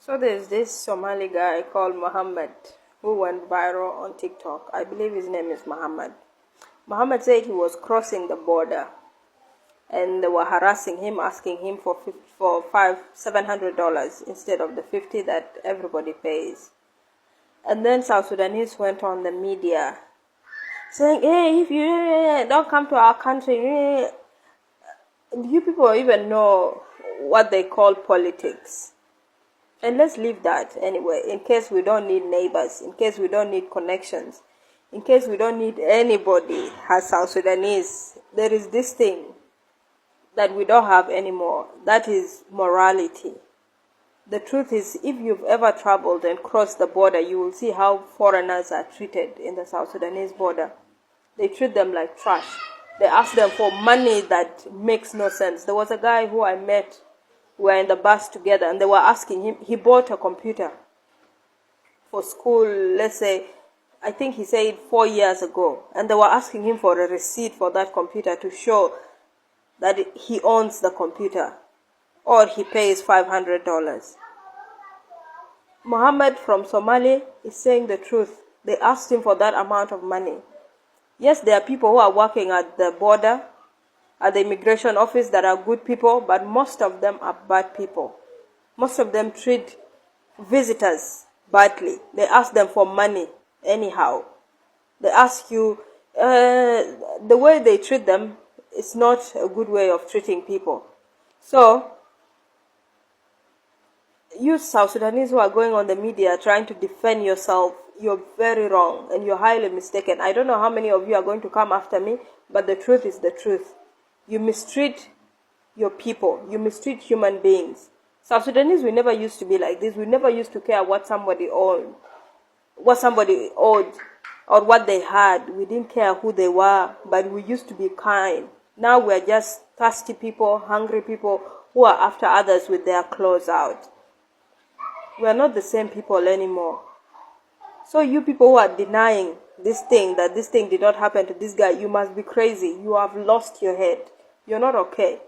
So there's this Somali guy called Muhammad who went viral on TikTok. I believe his name is Muhammad. Muhammad said he was crossing the border and they were harassing him, asking him for $700 instead of the 50 that everybody pays. And then South Sudanese went on the media saying, hey, if you don't come to our country, you people even know what they call politics. And let's leave that anyway, in case we don't need neighbors, in case we don't need connections, in case we don't need anybody as South Sudanese. There is this thing that we don't have anymore. That is morality. The truth is, if you've ever traveled and crossed the border, you will see how foreigners are treated in the South Sudanese border. They treat them like trash. They ask them for money that makes no sense. There was a guy who I met. We were in the bus together and they were asking him, he bought a computer for school, let's say, I think he said 4 years ago. And they were asking him for a receipt for that computer to show that he owns the computer or he pays $500. Muhammad from Somalia is saying the truth. They asked him for that amount of money. Yes, there are people who are working at the border, at the immigration office, that are good people, but most of them are bad people. Most of them treat visitors badly. They ask them for money anyhow. They ask you, the way they treat them is not a good way of treating people. So, you South Sudanese who are going on the media trying to defend yourself, you're very wrong and you're highly mistaken. I don't know how many of you are going to come after me, but the truth is the truth. You mistreat your people. You mistreat human beings. South Sudanese, we never used to be like this. We never used to care what somebody owed, or what they had. We didn't care who they were, but we used to be kind. Now we're just thirsty people, hungry people who are after others with their claws out. We're not the same people anymore. So you people who are denying this thing, that this thing did not happen to this guy, you must be crazy. You have lost your head. You're not okay.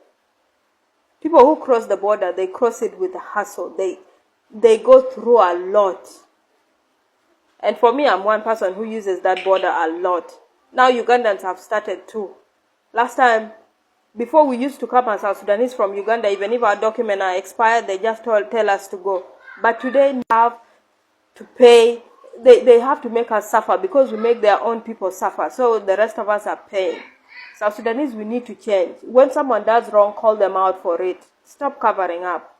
People who cross the border, they cross it with a hustle. They go through a lot. And for me, I'm one person who uses that border a lot. Now Ugandans have started too. Last time, before we used to come as South Sudanese from Uganda, even if our documents are expired, they just tell us to go. But today, we have to pay. They have to make us suffer because we make their own people suffer. So the rest of us are paying. South Sudanese, we need to change. When someone does wrong, call them out for it. Stop covering up.